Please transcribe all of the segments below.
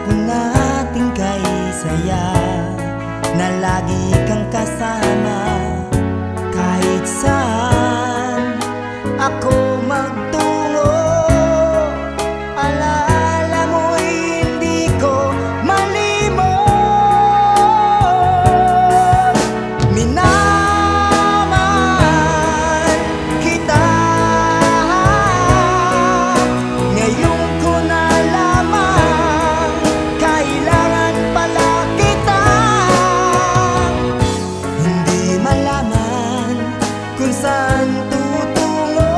hapon natin kay saya na lagi kang kasama kahit saan ako magtungo. Alaala mo'y hindi ko malimot. Minamahal kita, ngayon ko na lamang kailangan pala kita. Hindi malaman kung saan tutungo.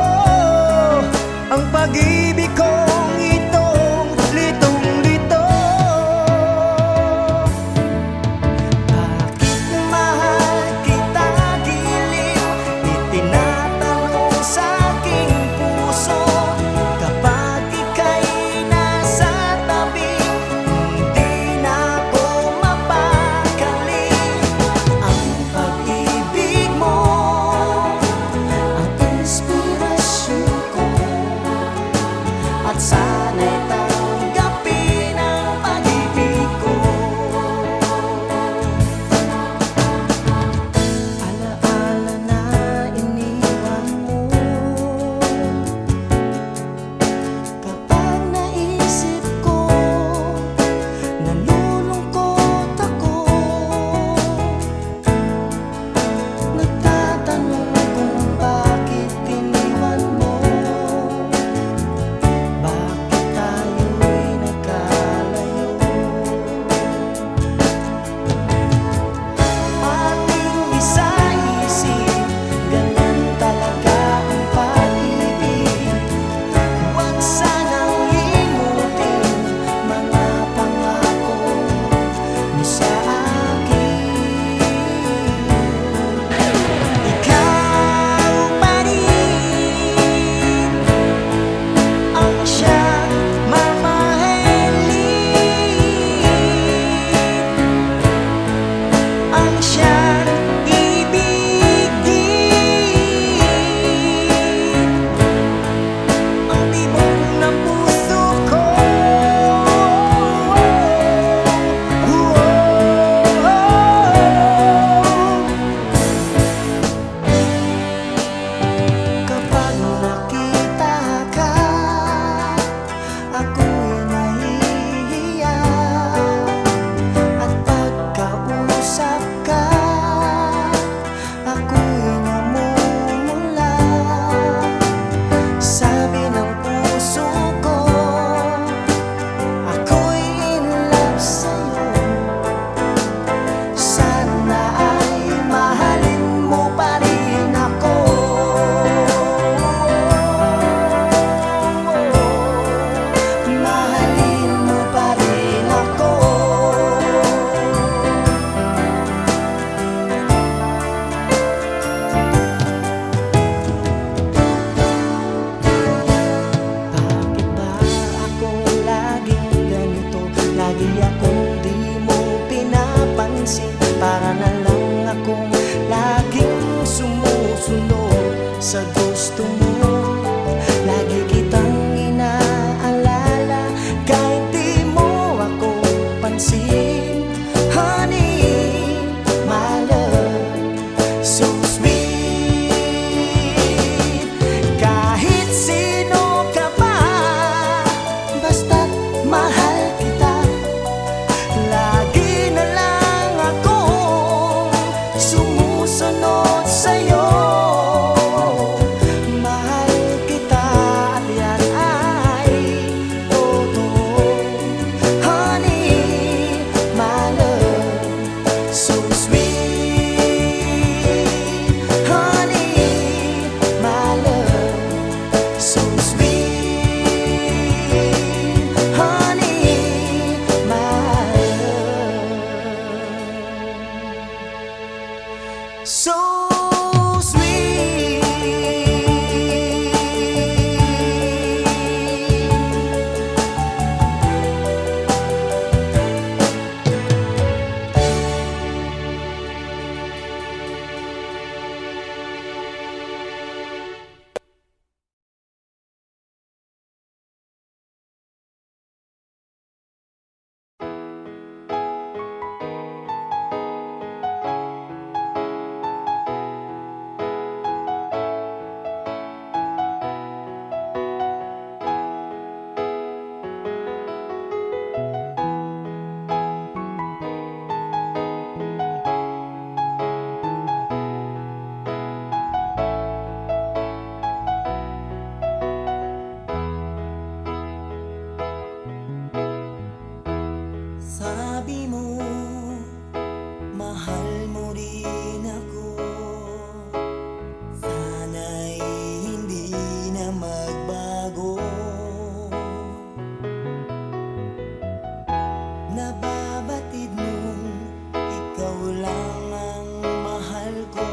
Nababatid mong ikaw lang ang mahal ko.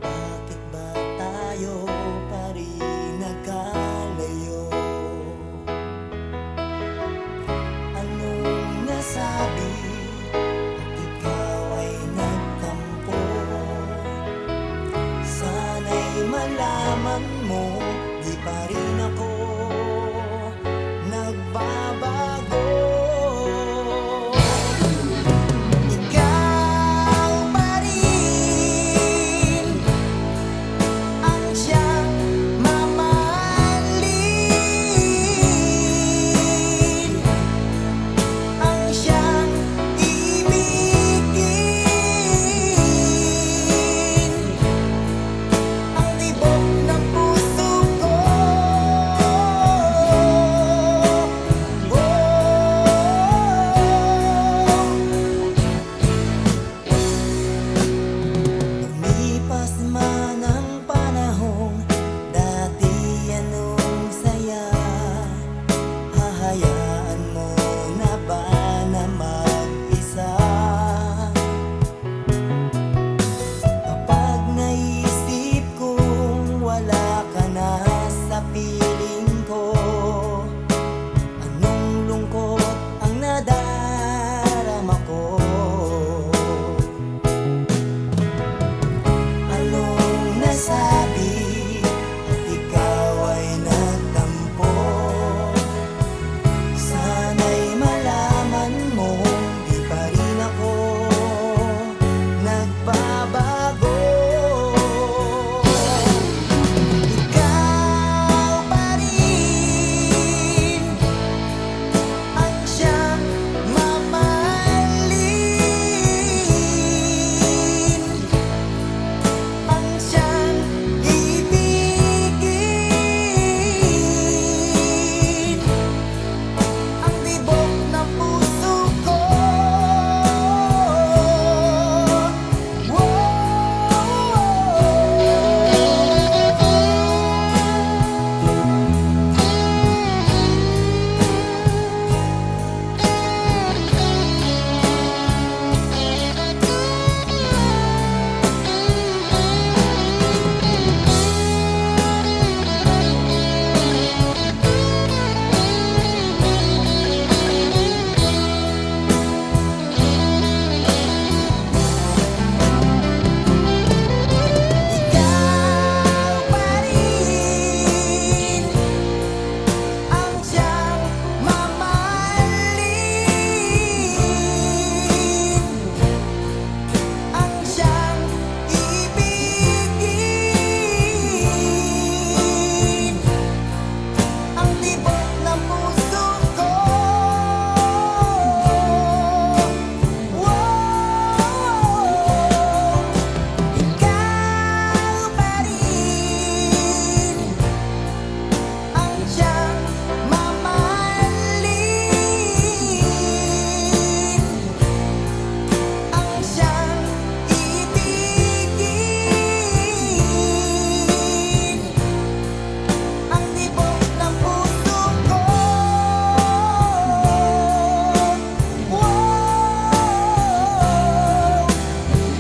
Bakit ba tayo pa rin nagkalayo? Anong nasabi at ikaw ay nagtampo? Sana'y malaman mo, di pa rin ako nagbabago. Ikaw pa rin ang siyang mamahalin, ang siyang ibigin, ang tibok ng puso ko. Lumipas man ang panahon, dati anong saya, hahayaan mo na ba na mag-isa? Kapag naisip kong wala ka na sa piling ko, anong lungkot ang nadarama ko. Anong nasabi at ikaw ay nagtampo? Sana'y malaman mo, di pa rin ako nagbabago. Ikaw pa rin ang siyang mamahalin, ang siyang ibigin, ang tibok ng puso ko. Ikaw pa rin ang siyang mamahalin, ang siyang ibigin, ang tibok ng puso ko. Ikaw pa rin ang siyang mamahalin, ang siyang ibigin, ang tibok ng puso ko.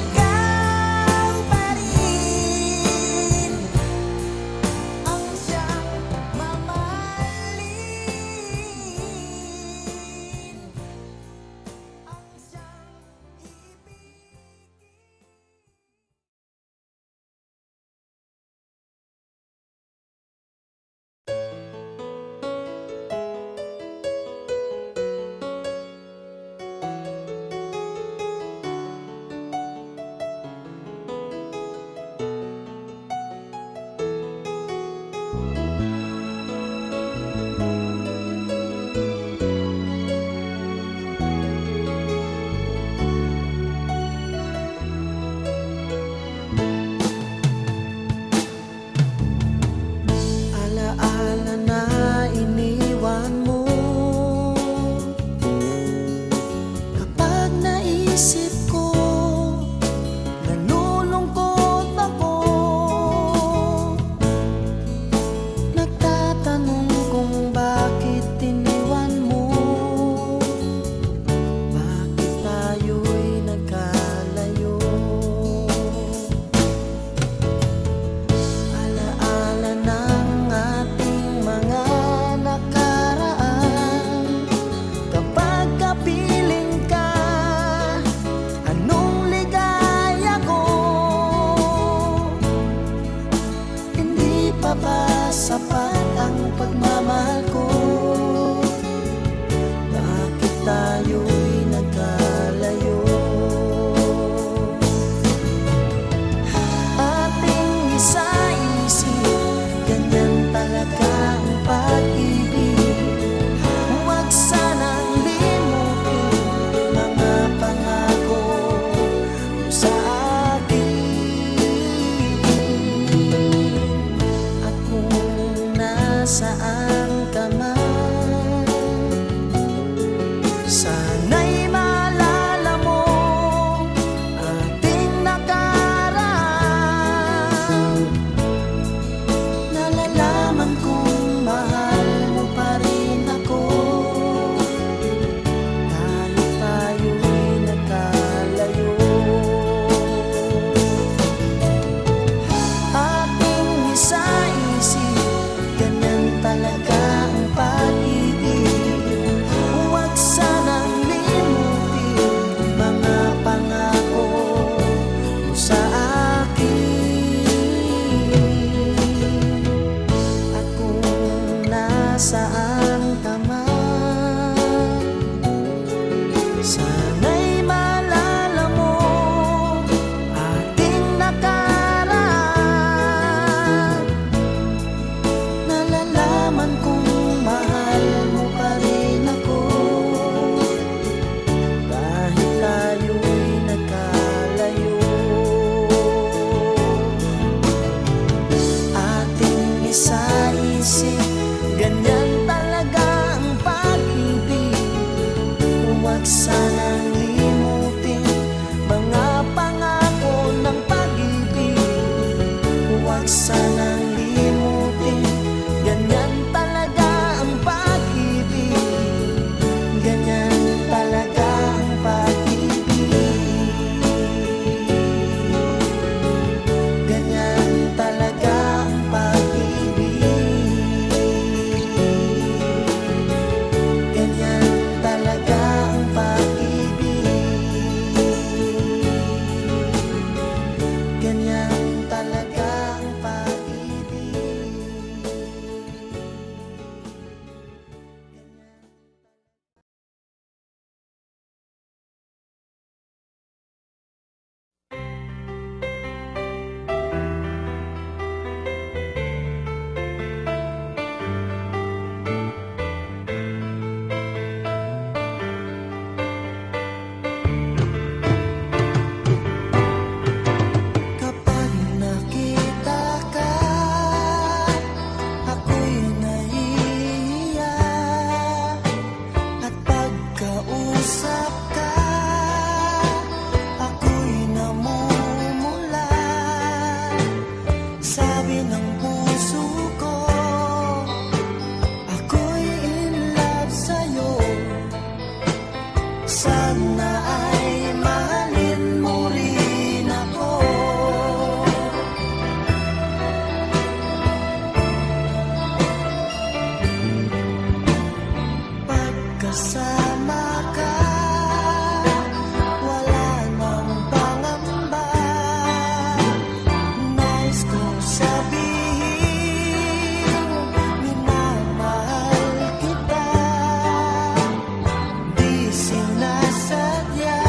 Ikaw pa rin ang siyang mamahalin, ang siyang ibigin. Alaala na iniwan mo, kapag naisip ko, nalulungkot ako. Nagtatanong kung bakit iniwan mo tayo'y nagkalayo. Ating isa-isip, ganyan talaga ang pag-ibig. Huwag sanang limutin mga pangako mo sa akin. At kung nasaan ka man, sana'y maalala mo ating nakaraan. Nalalaman kong mahal mo pa rin ako, kahit tayo'y nagkalayo. Ating isa-isip, ganyan talaga ang pag-ibig. Huwag sanang limutin mga pangako mo sa akin. At kung nasaan ka man, sana'y maalala mo ating nakaraan. Nalalaman kong mahal mo pa rin ako, kahit tayo'y nagkalayo. Ating isa-isip, ganyan talaga ang pag-ibig. Huwag sanang limutin mga pangako ng pag-ibig. Huwag sanang limutin, ganyan talaga ang pag-ibig. Ganyan talaga ang pag-ibig. Ganyan talaga ang pag-ibig. Ganyan talaga ang pag-ibig. Ganyan talaga ang pag-ibig. Kapag nakita ka, ako'y naiiyak. At pagkausap ka, ako'y namumula. Sabi ng puso ko, ako'y in love sa'yo. Sana ay mahalin mo rin ako. Pagkasama ka, wala nang pangamba. Nais kong sabihin, minamahal kita. Di sinasadya,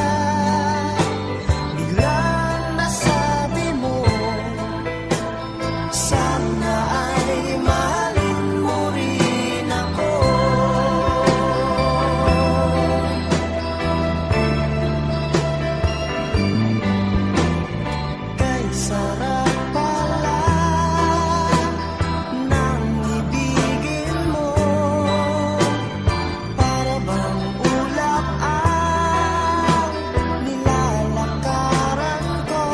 biglang nasabi mo, sana ay mahalin mo rin ako. Kay sarap pala ng ibigin mo, para bang ulap ang nilalakaran ko.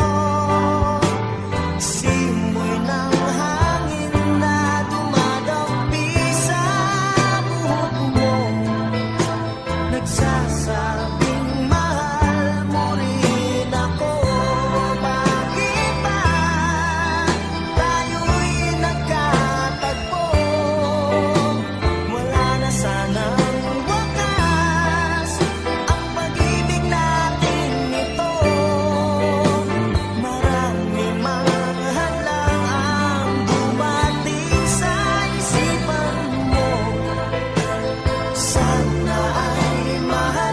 Simoy ng hangin na dumadampi sa buhok mo, nagsasabing mahal mo rin ako. Bakit ba tayo'y nagkatagpo? Wala na sanang wakas ang pag-ibig natin ito. Marami mang hadlang ang dumating sa isipan mo. Sana ay mahal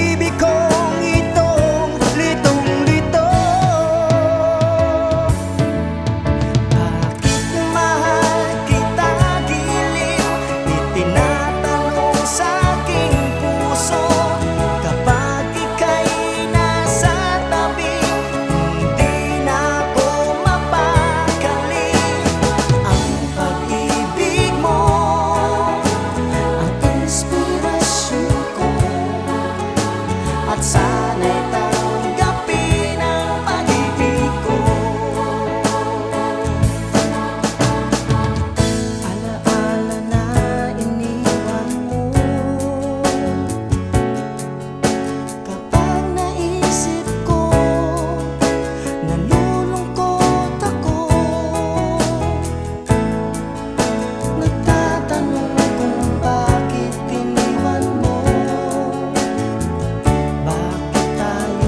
pag-ibig kong itong litong-lito. Bakit mahal kita giliw? Itinatanong sa aking puso. Kapag ika'y nasa tabi, hindi na ako mapakali. Ang pag-ibig mo ang inspirasyon ko, at sana'y tanggapin ang pag-ibig ko. Alaala na iniwan mo, kapag naisip ko, nalulungkot ako. Nagtatanong kung bakit iniwan mo. Bakit tayo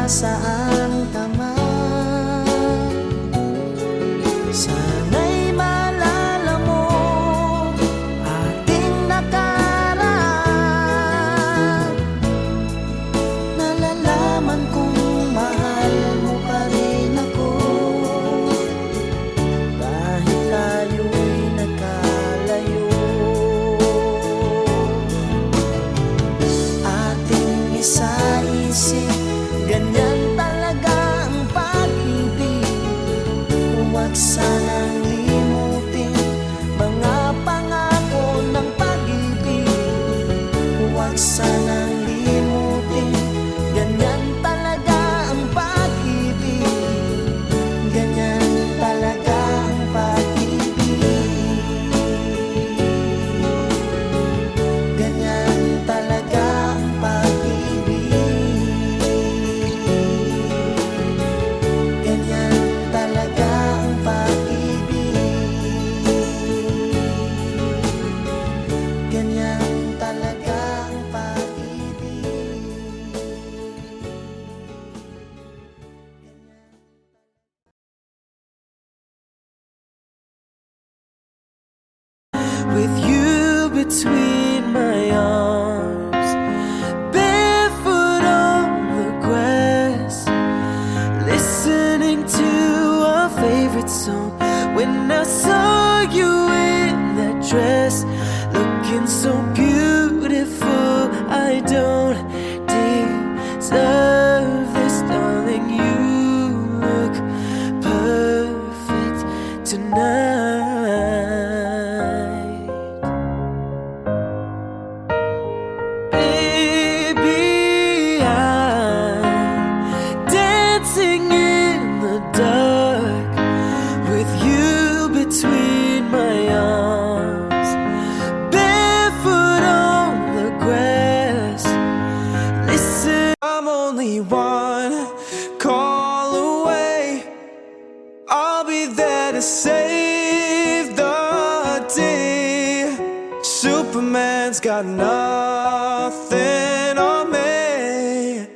nasaan ka man, sana'y maalala mo ating nakaraan. Nalalaman kong mahal mo pa rin ako, kahit tayo'y nagkalayo. Ating isa-isip, ganyan talaga ang pag-ibig. Huwag sanang limutin mga pangako ng pag-ibig. Huwag sanang limutin, ganyan talaga ang pag-ibig. Ganyan talaga ang pag-ibig. Ganyan talaga ang pag-ibig. Ganyan talaga ang pag-ibig. Ganyan talaga ang pag-ibig. With you between my arms, barefoot on the grass, listening to our favorite song. When I saw you in that dress, looking so beautiful, I don't deserve this, darling. You look perfect tonight. Baby, I'm dancing in the dark with you between my arms, barefoot on the grass. Listen, I'm only one call away. I'll be there to save the day. Superman's got nothing on me.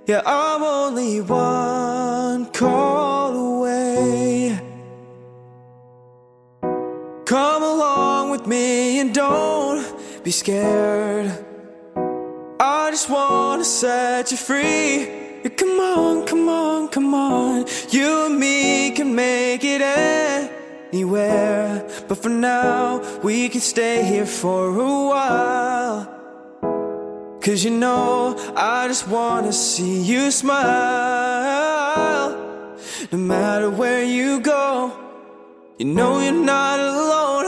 Yeah, I'm only one call away. Come along with me and don't be scared. I just wanna set you free. Yeah, come on, come on, come on. You and me can make it anywhere. But for now, we can stay here for a while. 'Cause you know, I just wanna see you smile. No matter where you go, you know you're not alone.